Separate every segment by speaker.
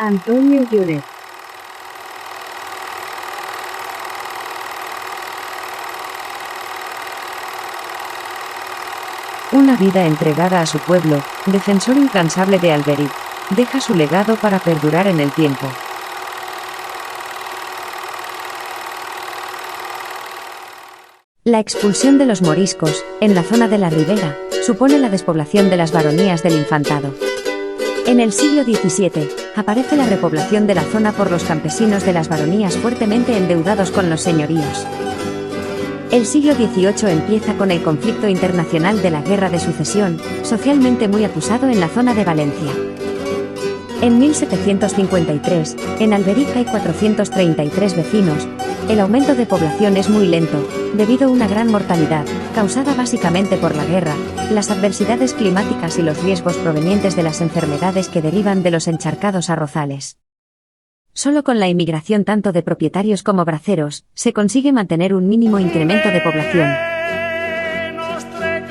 Speaker 1: Antonio Lloret.
Speaker 2: Una vida entregada a su pueblo, defensor incansable de Alberic, deja su legado para perdurar en el tiempo. La expulsión de los moriscos, en la zona de la Ribera, supone la despoblación de las baronías del Infantado. En el siglo XVII, aparece la repoblación de la zona por los campesinos de las baronías fuertemente endeudados con los señoríos. El siglo XVIII empieza con el conflicto internacional de la Guerra de Sucesión, socialmente muy acusado en la zona de Valencia. En 1753, en Alberic hay 433 vecinos. El aumento de población es muy lento, debido a una gran mortalidad, causada básicamente por la guerra, las adversidades climáticas y los riesgos provenientes de las enfermedades que derivan de los encharcados arrozales. Solo con la inmigración tanto de propietarios como braceros, se consigue mantener un mínimo incremento de población.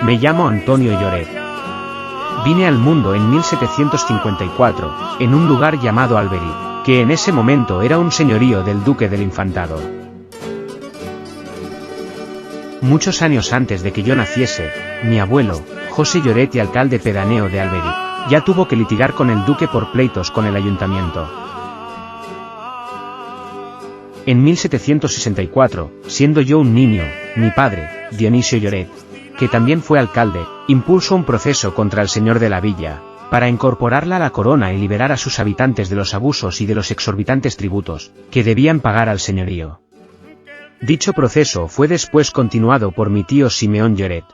Speaker 3: Me llamo Antonio Lloret. Vine al mundo en 1754, en un lugar llamado Alberic, que en ese momento era un señorío del duque del Infantado. Muchos años antes de que yo naciese, mi abuelo, José Lloret y alcalde pedáneo de Alberic, ya tuvo que litigar con el duque por pleitos con el ayuntamiento. En 1764, siendo yo un niño, mi padre, Dionisio Lloret, que también fue alcalde, impulsó un proceso contra el señor de la villa, para incorporarla a la corona y liberar a sus habitantes de los abusos y de los exorbitantes tributos, que debían pagar al señorío. Dicho proceso fue después continuado por mi tío Simeón Lloret.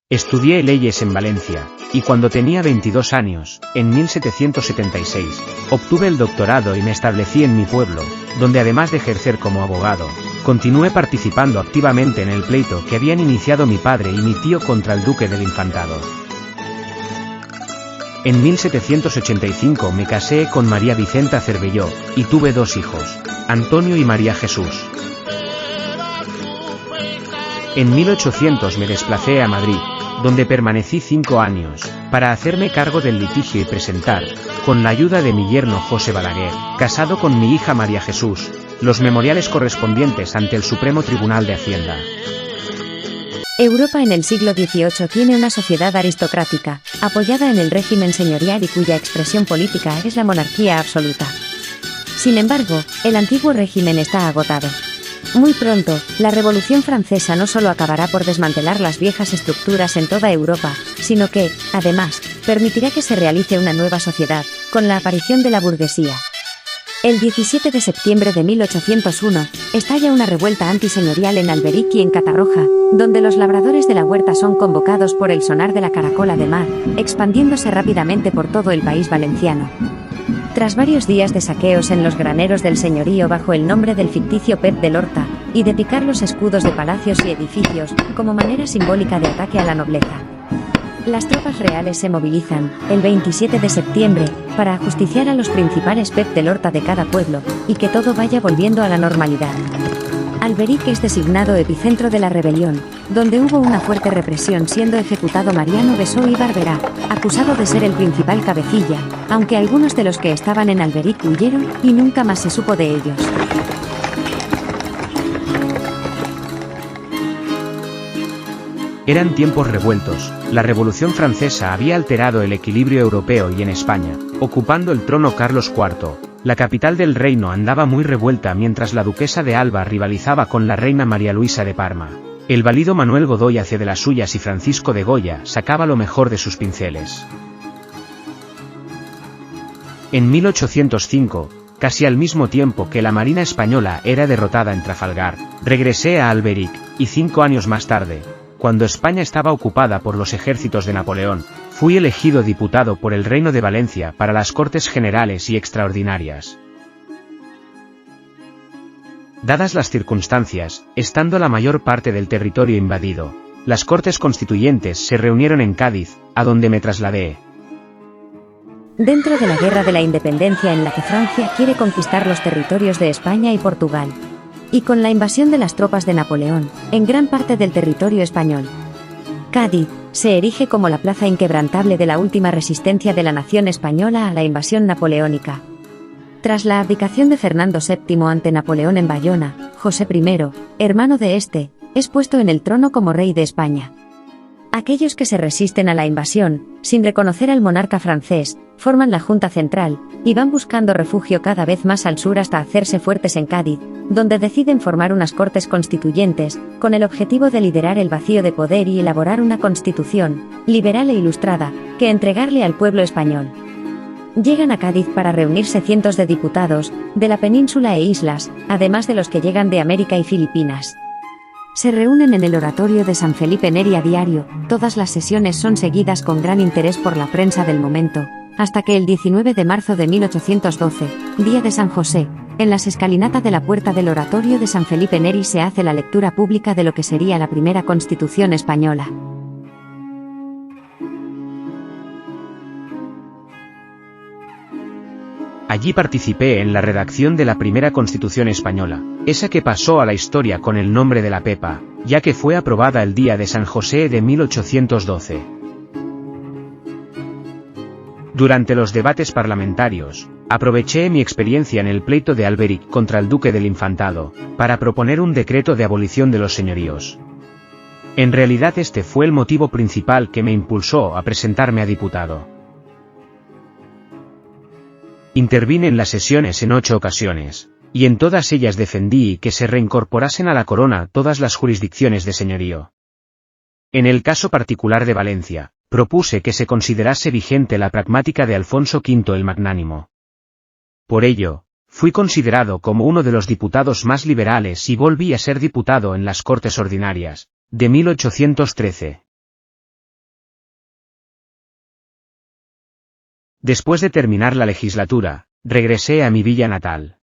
Speaker 3: Estudié leyes en Valencia, y cuando tenía 22 años, en 1776, obtuve el doctorado y me establecí en mi pueblo, donde además de ejercer como abogado, continué participando activamente en el pleito que habían iniciado mi padre y mi tío contra el duque del Infantado. En 1785 me casé con María Vicenta Cervelló, y tuve 2 hijos, Antonio y María Jesús. En 1800 me desplacé a Madrid, donde permanecí 5 años, para hacerme cargo del litigio y presentar, con la ayuda de mi yerno José Balaguer, casado con mi hija María Jesús, los memoriales correspondientes ante el Supremo Tribunal de Hacienda.
Speaker 2: Europa en el siglo XVIII tiene una sociedad aristocrática, apoyada en el régimen señorial y cuya expresión política es la monarquía absoluta. Sin embargo, el antiguo régimen está agotado. Muy pronto, la Revolución Francesa no solo acabará por desmantelar las viejas estructuras en toda Europa, sino que, además, permitirá que se realice una nueva sociedad, con la aparición de la burguesía. El 17 de septiembre de 1801, estalla una revuelta antiseñorial en Alberic y en Catarroja, donde los labradores de la huerta son convocados por el sonar de la caracola de mar, expandiéndose rápidamente por todo el país valenciano. Tras varios días de saqueos en los graneros del señorío bajo el nombre del ficticio Pep de Lorta, y de picar los escudos de palacios y edificios, como manera simbólica de ataque a la nobleza, las tropas reales se movilizan, el 27 de septiembre, para ajusticiar a los principales Pep de Lorta de cada pueblo, y que todo vaya volviendo a la normalidad. Alberic es designado epicentro de la rebelión, donde hubo una fuerte represión siendo ejecutado Mariano Besó y Barberá, acusado de ser el principal cabecilla, aunque algunos de los que estaban en Alberic huyeron y nunca más se supo de ellos.
Speaker 3: Eran tiempos revueltos, la Revolución Francesa había alterado el equilibrio europeo y en España, ocupando el trono Carlos IV, la capital del reino andaba muy revuelta mientras la duquesa de Alba rivalizaba con la reina María Luisa de Parma. El valido Manuel Godoy hacía de las suyas y Francisco de Goya sacaba lo mejor de sus pinceles. En 1805, casi al mismo tiempo que la Marina española era derrotada en Trafalgar, regresé a Alberic, y 5 años más tarde, cuando España estaba ocupada por los ejércitos de Napoleón, fui elegido diputado por el Reino de Valencia para las Cortes Generales y Extraordinarias. Dadas las circunstancias, estando la mayor parte del territorio invadido, las Cortes Constituyentes se reunieron en Cádiz, a donde me trasladé.
Speaker 2: Dentro de la Guerra de la Independencia en la que Francia quiere conquistar los territorios de España y Portugal, y con la invasión de las tropas de Napoleón, en gran parte del territorio español, Cádiz, se erige como la plaza inquebrantable de la última resistencia de la nación española a la invasión napoleónica. Tras la abdicación de Fernando VII ante Napoleón en Bayona, José I, hermano de este, es puesto en el trono como rey de España. Aquellos que se resisten a la invasión, sin reconocer al monarca francés, forman la Junta Central, y van buscando refugio cada vez más al sur hasta hacerse fuertes en Cádiz, donde deciden formar unas Cortes Constituyentes, con el objetivo de liderar el vacío de poder y elaborar una constitución, liberal e ilustrada, que entregarle al pueblo español. Llegan a Cádiz para reunirse cientos de diputados, de la península e islas, además de los que llegan de América y Filipinas. Se reúnen en el oratorio de San Felipe Neri a diario, todas las sesiones son seguidas con gran interés por la prensa del momento, hasta que el 19 de marzo de 1812, día de San José, en las escalinatas de la puerta del oratorio de San Felipe Neri se hace la lectura pública de lo que sería la primera Constitución española.
Speaker 3: Allí participé en la redacción de la primera Constitución española, esa que pasó a la historia con el nombre de la Pepa, ya que fue aprobada el día de San José de 1812. Durante los debates parlamentarios, aproveché mi experiencia en el pleito de Alberic contra el duque del Infantado, para proponer un decreto de abolición de los señoríos. En realidad este fue el motivo principal que me impulsó a presentarme a diputado. Intervine en las sesiones en 8 ocasiones, y en todas ellas defendí que se reincorporasen a la corona todas las jurisdicciones de señorío. En el caso particular de Valencia, propuse que se considerase vigente la pragmática de Alfonso V el Magnánimo. Por ello, fui considerado como uno de los diputados más liberales y volví a ser diputado en las Cortes Ordinarias, de 1813. Después de terminar la legislatura, regresé a mi villa natal.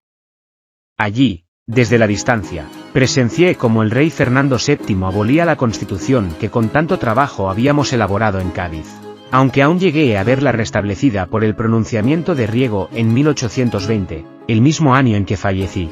Speaker 3: Allí, desde la distancia, presencié cómo el rey Fernando VII abolía la Constitución que con tanto trabajo habíamos elaborado en Cádiz, aunque aún llegué a verla restablecida por el pronunciamiento de Riego en 1820, el mismo año en que fallecí.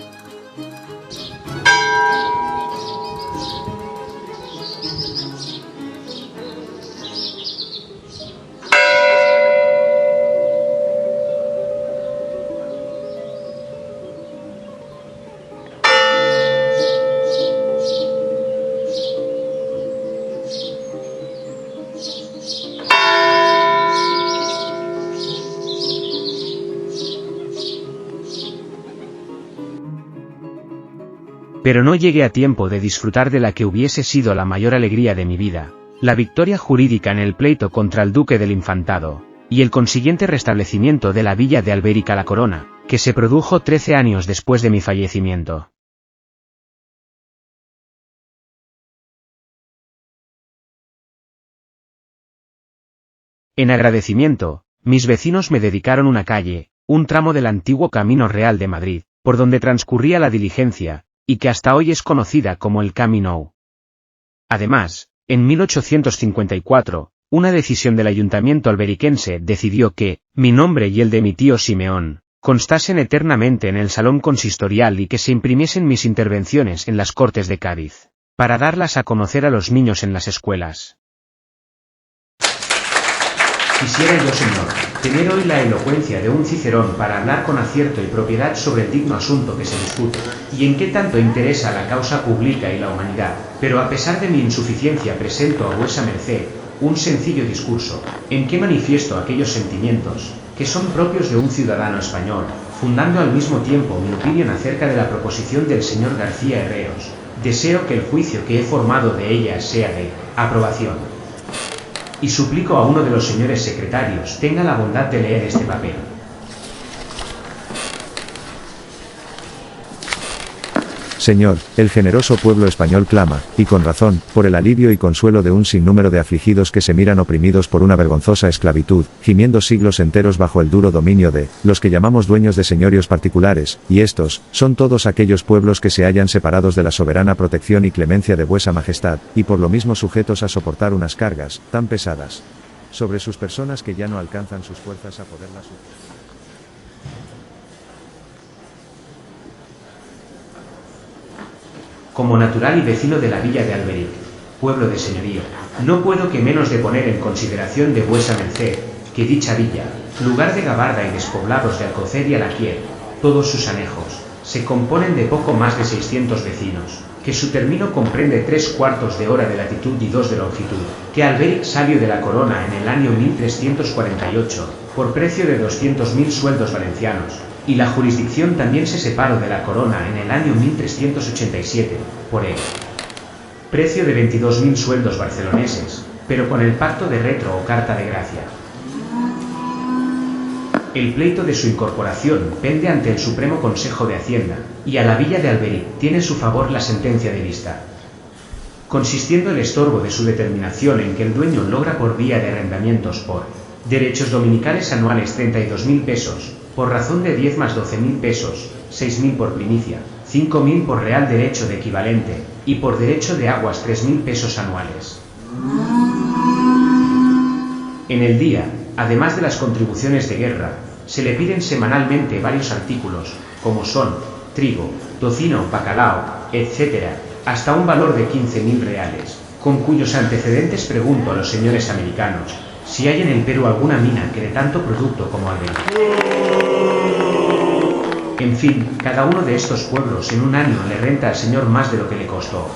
Speaker 3: Pero no llegué a tiempo de disfrutar de la que hubiese sido la mayor alegría de mi vida, la victoria jurídica en el pleito contra el duque del Infantado, y el consiguiente restablecimiento de la villa de Alberic a la corona, que se produjo 13 años después de mi fallecimiento. En agradecimiento, mis vecinos me dedicaron una calle, un tramo del antiguo Camino Real de Madrid, por donde transcurría la diligencia, y que hasta hoy es conocida como el Camp Nou. Además, en 1854, una decisión del ayuntamiento alberiquense decidió que, mi nombre y el de mi tío Simeón, constasen eternamente en el salón consistorial y que se imprimiesen mis intervenciones en las Cortes de Cádiz, para darlas a conocer a los niños en las escuelas. Quisiera yo, señor, tener hoy la elocuencia de un Cicerón para hablar con acierto y propiedad sobre el digno asunto que se discute, y en qué tanto interesa la causa pública y la humanidad, pero a pesar de mi insuficiencia presento a vuesa merced un sencillo discurso, en que manifiesto aquellos sentimientos, que son propios de un ciudadano español, fundando al mismo tiempo mi opinión acerca de la proposición del señor García Herreros. Deseo que el juicio que he formado de ella sea de aprobación. Y suplico a uno de los señores secretarios tenga la bondad de leer este papel.
Speaker 1: Señor, el generoso pueblo español clama, y con razón, por el alivio y consuelo de un sinnúmero de afligidos que se miran oprimidos por una vergonzosa esclavitud, gimiendo siglos enteros bajo el duro dominio de los que llamamos dueños de señorios particulares, y estos son todos aquellos pueblos que se hallan separados de la soberana protección y clemencia de vuesa majestad, y por lo mismo sujetos a soportar unas cargas tan pesadas sobre sus personas que ya no alcanzan sus fuerzas a poderlas sufrir.
Speaker 3: Como natural y vecino de la villa de Alberic, pueblo de señorío, no puedo que menos de poner en consideración de vuesa merced, que dicha villa, lugar de gabarda y despoblados de Alcocer y Alaquier, todos sus anejos, se componen de poco más de 600 vecinos, que su término comprende 3/4 de hora de latitud y 2 de longitud, que Alberic salió de la corona en el año 1348, por precio de 200.000 sueldos valencianos, y la jurisdicción también se separó de la corona en el año 1387, por el precio de 22.000 sueldos barceloneses, pero con el pacto de retro o carta de gracia. El pleito de su incorporación pende ante el Supremo Consejo de Hacienda, y a la villa de Alberic tiene en su favor la sentencia de vista, consistiendo el estorbo de su determinación en que el dueño logra por vía de arrendamientos por derechos dominicales anuales 32.000 pesos, por razón de 10 más 12.000 pesos, 6.000 por primicia, 5.000 por real derecho de equivalente, y por derecho de aguas 3.000 pesos anuales. En el día, además de las contribuciones de guerra, se le piden semanalmente varios artículos, como son trigo, tocino, bacalao, etc., hasta un valor de 15.000 reales, con cuyos antecedentes pregunto a los señores americanos, si hay en el Perú alguna mina que dé tanto producto como Alberic. En fin, cada uno de estos pueblos en un año le renta al señor más de lo que le costó.